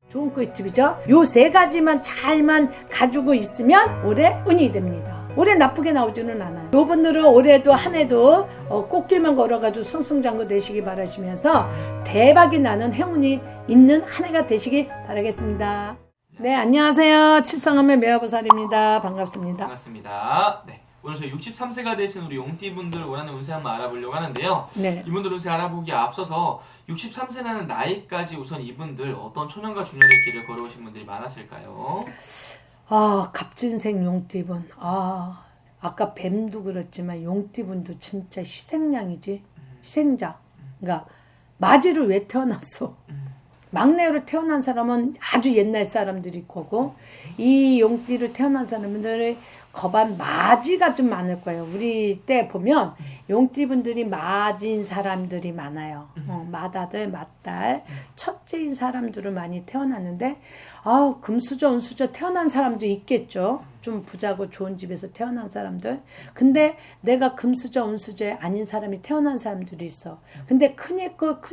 좋은 꿀팁이죠. 요 세 가지만 잘만 가지고 있으면 올해 운이 됩니다. 올해 나쁘게 나오지는 않아요. 요분들은 올해도 한 해도 꽃길만 걸어가지고 승승장구 되시기 바라시면서 대박이 나는 행운이 있는 한 해가 되시기 바라겠습니다. 네, 안녕하세요. 칠성함의 매화보살입니다. 반갑습니다. 반갑습니다. 네. 오늘 저희 63세가 되신 우리 용띠분들 원하는 운세 한번 알아보려고 하는데요. 네. 이분들 운세 알아보기에 앞서서 63세라는 나이까지 우선 이분들 어떤 초년과 중년의 길을 걸어오신 분들이 많았을까요? 갑진생 용띠분. 아까 뱀도 그렇지만 용띠분도 진짜 희생양이지. 희생자. 그러니까 마지로 왜 태어났어? 막내로 태어난 사람은 아주 옛날 사람들이 거고 이 용띠로 태어난 사람들의 거반 마지가 좀 많을 거예요. 우리 때 보면 용띠분들이 마지인 사람들이 많아요. 맏아들, 맏딸, 첫째인 사람들은 많이 태어났는데 금수저, 은수저 태어난 사람도 있겠죠. 좀 부자고 좋은 집에서 태어난 사람들. 근데 내가 금수저, 은수저 아닌 사람이 태어난 사람들이 있어. 근데 큰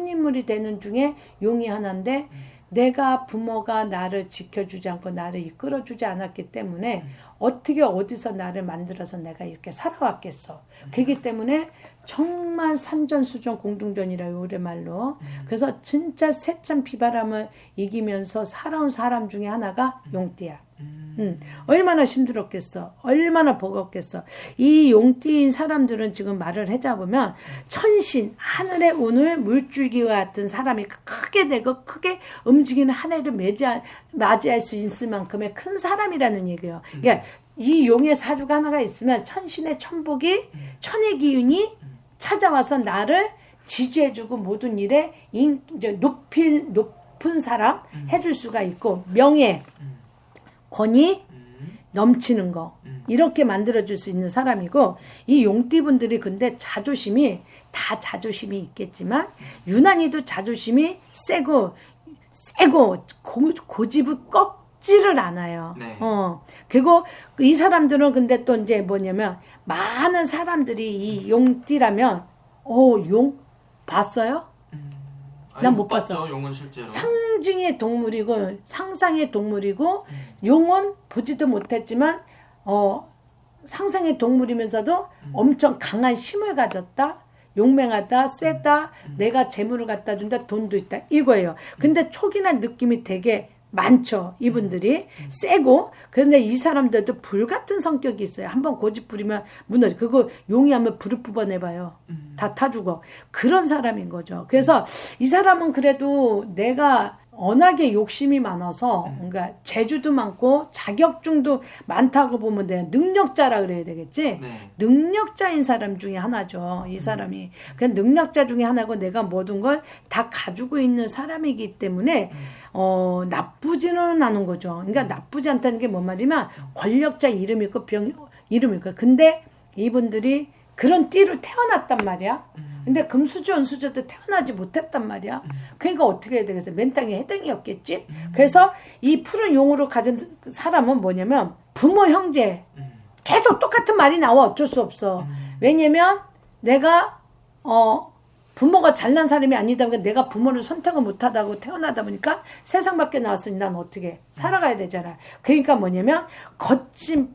인물이 되는 중에 용이 하나인데 내가 부모가 나를 지켜주지 않고 나를 이끌어주지 않았기 때문에 어떻게 어디서 나를 만들어서 내가 이렇게 살아왔겠어. 그렇기 때문에 정말 산전수전 공중전이라요, 우리말로. 그래서 진짜 새참 비바람을 이기면서 살아온 사람 중에 하나가 용띠야. 얼마나 힘들었겠어. 얼마나 버겁겠어. 이 용띠인 사람들은 지금 말을 해자보면 천신, 하늘의 운을 물줄기와 같은 사람이 크게 되고 크게 움직이는 한 해를 맞이할 수 있을 만큼의 큰 사람이라는 얘기예요. 그러니까 이 용의 사주가 하나가 있으면 천신의 천복이 천의 기운이 찾아와서 나를 지지해주고 모든 일에 높은 사람 해줄 수가 있고 명예 권위 넘치는 거 이렇게 만들어줄 수 있는 사람이고 이 용띠분들이 근데 자존심이 다 자존심이 있겠지만 유난히도 자존심이 세고 고집을 꺾지를 않아요. 네. 그리고 이 사람들은 근데 또 이제 뭐냐면 많은 사람들이 이 용띠라면 용 봤어요? 난 못 봤어. 용은 실제로. 상징의 동물이고 상상의 동물이고 용은 보지도 못했지만 상상의 동물이면서도 엄청 강한 힘을 가졌다. 용맹하다, 세다, 내가 재물을 갖다 준다, 돈도 있다 이거예요. 근데 촉이나 느낌이 되게 많죠. 이분들이 세고 그런데 이 사람들도 불같은 성격이 있어요. 한번 고집 부리면 무너져. 그거 용이 하면 불을 뽑아내봐요. 다 타주고 그런 사람인 거죠. 그래서 이 사람은 그래도 내가 워낙에 욕심이 많아서 그러니까 재주도 많고 자격증도 많다고 보면 돼. 능력자라 그래야 되겠지. 네. 능력자인 사람 중에 하나죠. 이 사람이. 그냥 능력자 중에 하나고 내가 모든 걸 다 가지고 있는 사람이기 때문에 나쁘지는 않은 거죠. 그러니까 나쁘지 않다는 게 뭔 말이면 권력자 이름이 있고 병 이름이 있고 근데 이분들이 그런 띠로 태어났단 말이야. 근데 금수저, 은수저도 태어나지 못했단 말이야. 그러니까 어떻게 해야 되겠어? 맨땅에 해당이었겠지? 그래서 이 푸른 용으로 가진 사람은 뭐냐면 부모, 형제 계속 똑같은 말이 나와. 어쩔 수 없어. 왜냐면 내가 부모가 잘난 사람이 아니다 보니까 내가 부모를 선택을 못하다고 태어나다 보니까 세상 밖에 나왔으니 난 어떻게 살아가야 되잖아. 그러니까 뭐냐면 거친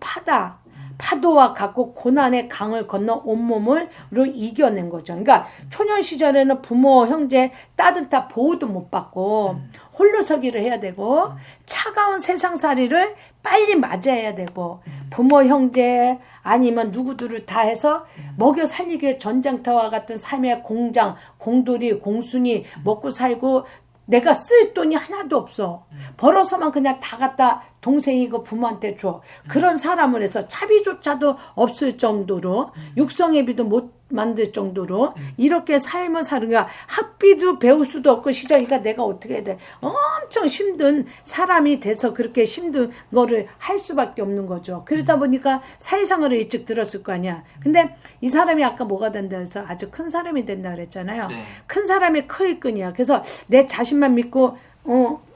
파도와 같고 고난의 강을 건너 온몸으로 이겨낸 거죠. 그러니까 초년 시절에는 부모, 형제 따뜻한 보호도 못 받고 홀로서기를 해야 되고 차가운 세상살이를 빨리 맞이해야 되고 부모, 형제 아니면 누구들을 다 해서 먹여 살리기 위해 전장터와 같은 삶의 공장, 공돌이, 공순이 먹고 살고 내가 쓸 돈이 하나도 없어. 벌어서만 그냥 다 갖다 동생이고 부모한테 줘. 그런 사람을 해서 차비조차도 없을 정도로 육성회비도 못 만들 정도로 이렇게 삶을 사는가. 학비도 배울 수도 없고 시절이니까 내가 어떻게 해야 돼. 엄청 힘든 사람이 돼서 그렇게 힘든 거를 할 수밖에 없는 거죠. 그러다 보니까 사회생활을 일찍 들었을 거 아니야. 근데 이 사람이 아까 뭐가 된다 해서 아주 큰 사람이 된다 그랬잖아요. 네. 큰 사람이 클 끈이야. 그래서 내 자신만 믿고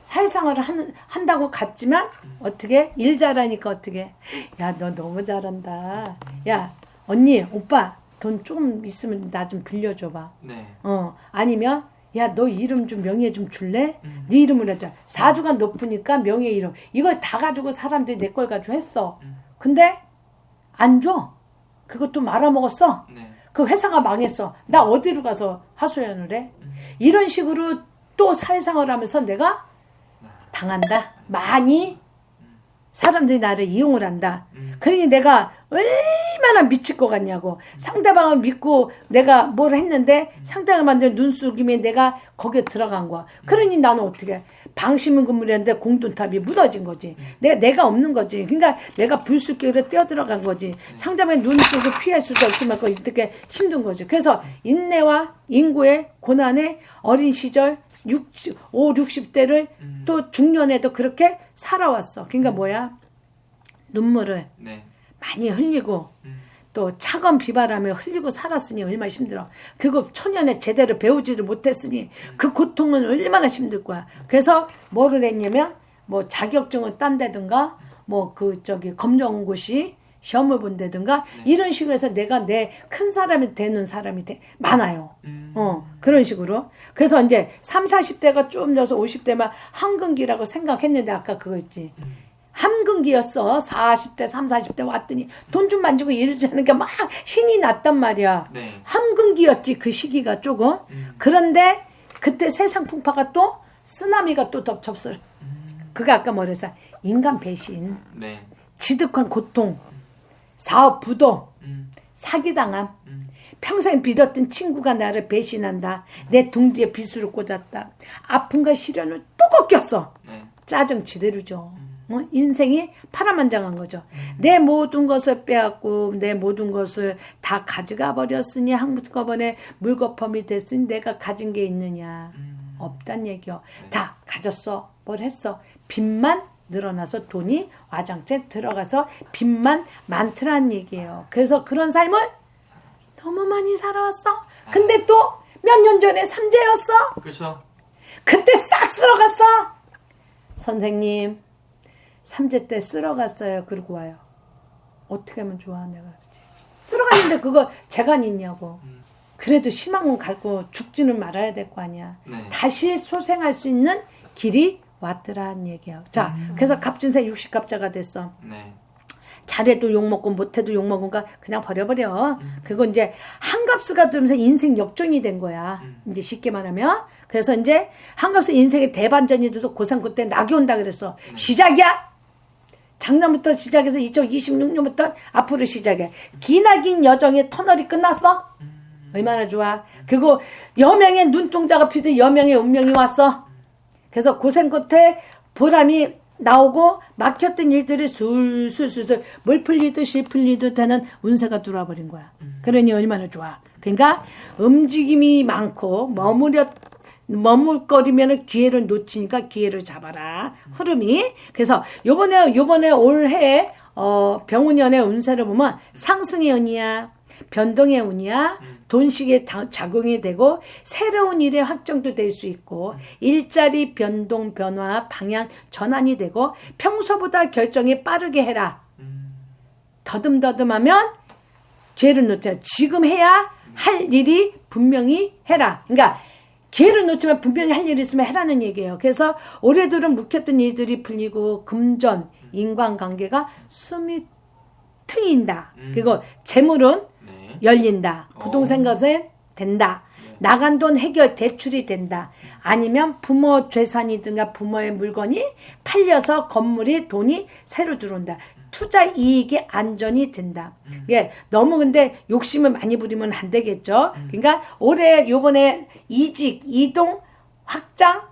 사회생활을 한다고 갔지만 어떻게 일 잘하니까 어떻게 야 너 너무 잘한다. 야 언니 오빠 돈 좀 있으면 나 좀 빌려줘봐. 네. 아니면 야, 너 이름 좀 명예 좀 줄래? 네 이름을 하자. 사주가 높으니까 명예 이름. 이걸 다 가지고 사람들이 내 걸 가지고 했어. 근데 안 줘. 그것도 말아먹었어. 네. 그 회사가 망했어. 나 어디로 가서 하소연을 해? 이런 식으로 또 사회생활을 하면서 내가 당한다. 많이 사람들이 나를 이용을 한다. 그러니 내가 얼마나 미칠 것 같냐고. 상대방을 믿고 내가 뭘 했는데 상대방을 만든 눈속임에 내가 거기에 들어간 거야. 그러니 나는 어떻게 방심은 금물이었는데 공돈탑이 무너진 거지. 내가 없는 거지. 그러니까 내가 불쑥기로 뛰어들어간 거지. 상대방의 눈속을 피할 수도 없을 만큼 이렇게 힘든 거지. 그래서 인내와 인고의 고난의 어린 시절 60대를 또 중년에도 그렇게 살아왔어. 그러니까 뭐야? 눈물을 네. 많이 흘리고 또 차가운 비바람에 흘리고 살았으니 얼마나 힘들어. 그거 초년에 제대로 배우지를 못했으니 그 고통은 얼마나 힘들 거야. 그래서 뭐를 했냐면 뭐 자격증을 딴다든가 뭐 검정고시 시험을 본다든가 이런 식으로 해서 내가 내 큰 사람이 되는 사람이 많아요. 그런 식으로. 그래서 이제 30, 40대가 좀 돼서 50대만 한근기라고 생각했는데 아까 그거 있지. 한근기였어. 40대, 30, 40대 왔더니 돈 좀 만지고 이러지 않으니까 막 신이 났단 말이야. 네. 한근기였지 그 시기가 조금. 그런데 그때 세상 풍파가 또 쓰나미가 또 덮쳤어. 그게 아까 뭐랬어? 인간 배신, 네. 지득한 고통, 사업 부도, 사기당함, 평생 믿었던 친구가 나를 배신한다. 내 등 뒤에 비수를 꽂았다. 아픔과 시련을 또 꺾였어. 네. 짜증 지대로죠. 인생이 파란만장한 거죠. 내 모든 것을 빼앗고 내 모든 것을 다 가져가 버렸으니 한꺼번에 물거품이 됐으니 내가 가진 게 있느냐. 없단 얘기요. 자, 가졌어. 뭘 했어? 빚만 늘어나서 돈이 와장창 들어가서 빚만 많더란 얘기예요. 그래서 그런 삶을 너무 많이 살아왔어. 근데 또 몇 년 전에 삼재였어. 그렇죠. 그때 싹 쓸어갔어. 선생님, 삼재 때 쓸어갔어요. 그러고 와요. 어떻게 하면 좋아? 내가 그러지. 쓸어갔는데 그거 재간이 있냐고. 그래도 희망은 갖고 죽지는 말아야 될 거 아니야. 네. 다시 소생할 수 있는 길이 왔더라는 얘기야. 자, 그래서 갑진새 60갑자가 됐어. 네. 잘해도 욕먹고 못해도 욕먹은가 그냥 버려버려. 그거 이제 한갑수가 들면서 인생 역전이 된 거야. 이제 쉽게 말하면. 그래서 이제 한갑수 인생의 대반전이 돼서 고3 그때 낙이 온다 그랬어. 시작이야. 작년부터 시작해서 2026년부터 앞으로 시작해. 기나긴 여정의 터널이 끝났어. 얼마나 좋아. 그리고 여명의 눈동자가 피듯 여명의 운명이 왔어. 그래서 고생 끝에 보람이 나오고 막혔던 일들이 술술술술 물 풀리듯 실 풀리듯 하는 운세가 들어와 버린 거야. 그러니 얼마나 좋아. 그러니까 움직임이 많고 머물거리면 기회를 놓치니까 기회를 잡아라. 흐름이. 그래서 요번에 올해 병운년의 운세를 보면 상승의 운이야. 변동의 운이야. 돈식의 작용이 되고 새로운 일의 확정도 될 수 있고 일자리 변동 변화 방향 전환이 되고 평소보다 결정이 빠르게 해라. 더듬더듬하면 기회를 놓자. 지금 해야 할 일이 분명히 해라. 그러니까 기회를 놓치면 분명히 할 일이 있으면 해라는 얘기예요. 그래서 올해들은 묵혔던 일들이 풀리고 금전 인간관계가 숨이 트인다. 그리고 재물은 네. 열린다. 부동산 것에 된다. 나간 돈 해결 대출이 된다. 아니면 부모 재산이든가 부모의 물건이 팔려서 건물이 돈이 새로 들어온다. 투자 이익이 안전이 된다. 예, 너무 근데 욕심을 많이 부리면 안 되겠죠. 그러니까 올해 요번에 이직, 이동, 확장,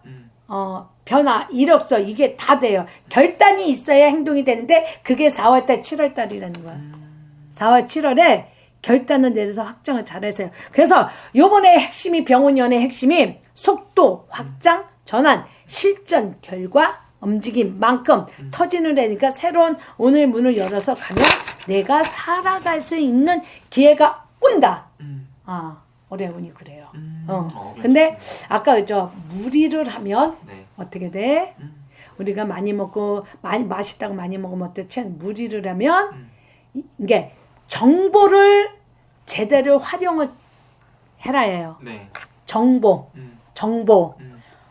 변화, 이력서 이게 다 돼요. 결단이 있어야 행동이 되는데 그게 4월달, 7월달이라는 거야. 4월, 7월에 결단을 내려서 확정을 잘하세요. 그래서 요번에 핵심이 병원연의 핵심이 속도, 확장, 전환, 실전, 결과, 움직임만큼 터지는 애니까 새로운 오늘 문을 열어서 가면 내가 살아갈 수 있는 기회가 온다. 올해 운이 그래요. 근데 아까 그죠 무리를 하면 네. 어떻게 돼? 우리가 많이 먹고 많이 맛있다고 많이 먹으면 어때? 무리를 하면 이게 정보를 제대로 활용을 해라 해요. 네. 정보. 정보.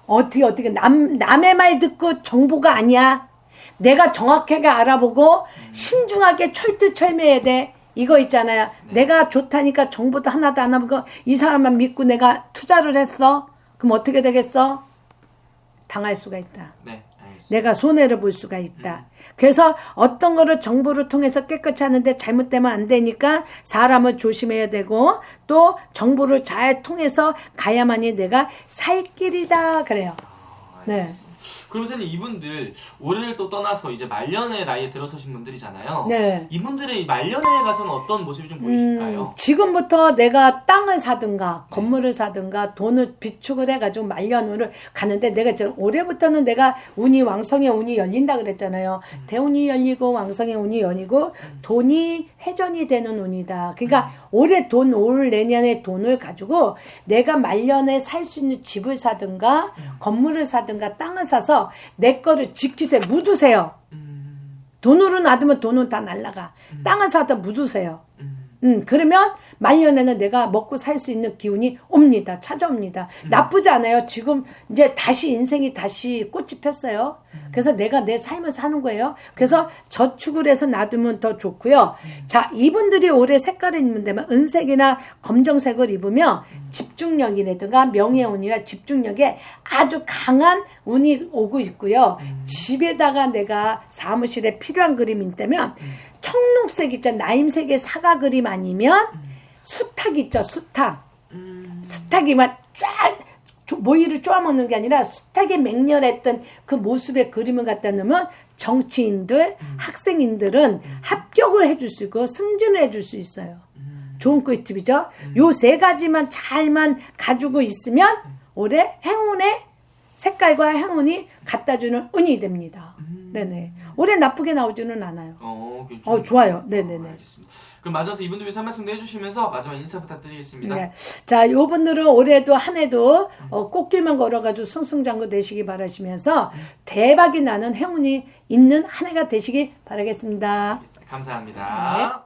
어떻게 남의 말 듣고 정보가 아니야. 내가 정확하게 알아보고 신중하게 철두철미해야 돼. 이거 있잖아요. 내가 좋다니까 정보도 하나도 안 하고 이 사람만 믿고 내가 투자를 했어. 그럼 어떻게 되겠어? 당할 수가 있다. 네, 알겠습니다. 내가 손해를 볼 수가 있다. 그래서 어떤 거를 정보를 통해서 깨끗이 하는데 잘못되면 안 되니까 사람을 조심해야 되고 또 정보를 잘 통해서 가야만이 내가 살 길이다 그래요. 네. 그럼 선생님 이분들 올해를 또 떠나서 이제 말년의 나이에 들어서신 분들이잖아요. 네. 이분들의 말년에 가서는 어떤 모습이 좀 보이실까요? 지금부터 내가 땅을 사든가 건물을 사든가 돈을 비축을 해가지고 말년으로 가는데 내가 지금 올해부터는 내가 운이 왕성의 운이 열린다 그랬잖아요. 대운이 열리고 왕성의 운이 열리고 돈이 회전이 되는 운이다. 그러니까 올해 올 내년에 돈을 가지고 내가 말년에 살 수 있는 집을 사든가 건물을 사든가 땅을 사서 내 거를 지키세요. 묻으세요. 돈으로 놔두면 돈은 다 날라가. 땅을 사다 묻으세요. 그러면 말년에는 내가 먹고 살 수 있는 기운이 옵니다. 찾아옵니다. 나쁘지 않아요. 지금 이제 다시 인생이 다시 꽃이 폈어요. 그래서 내가 내 삶을 사는 거예요. 그래서 저축을 해서 놔두면 더 좋고요. 자, 이분들이 올해 색깔을 입는 데면 은색이나 검정색을 입으면 집중력이라든가 명예운이나 집중력에 아주 강한 운이 오고 있고요. 집에다가 내가 사무실에 필요한 그림이 있다면 청록색 있죠. 나임색의 사과 그림 아니면 수탉 있죠. 수탉. 수탉이만 쫙 모이를 쪼아먹는 게 아니라 수탉에 맹렬했던 그 모습의 그림을 갖다 놓으면 정치인들, 학생인들은 합격을 해줄 수 있고 승진을 해줄 수 있어요. 좋은 꿀팁이죠. 요 세 가지만 잘만 가지고 있으면 올해 행운의 색깔과 행운이 갖다주는 운이 됩니다. 네네. 올해 나쁘게 나오지는 않아요. 좋아요. 네네네. 알겠습니다. 그럼 마지막으로 이분들 위해서 한 말씀도 해주시면서 마지막 인사 부탁드리겠습니다. 네. 자, 요분들은 올해도 한 해도 꽃길만 걸어가지고 승승장구 되시기 바라시면서 대박이 나는 행운이 있는 한 해가 되시기 바라겠습니다. 감사합니다. 네.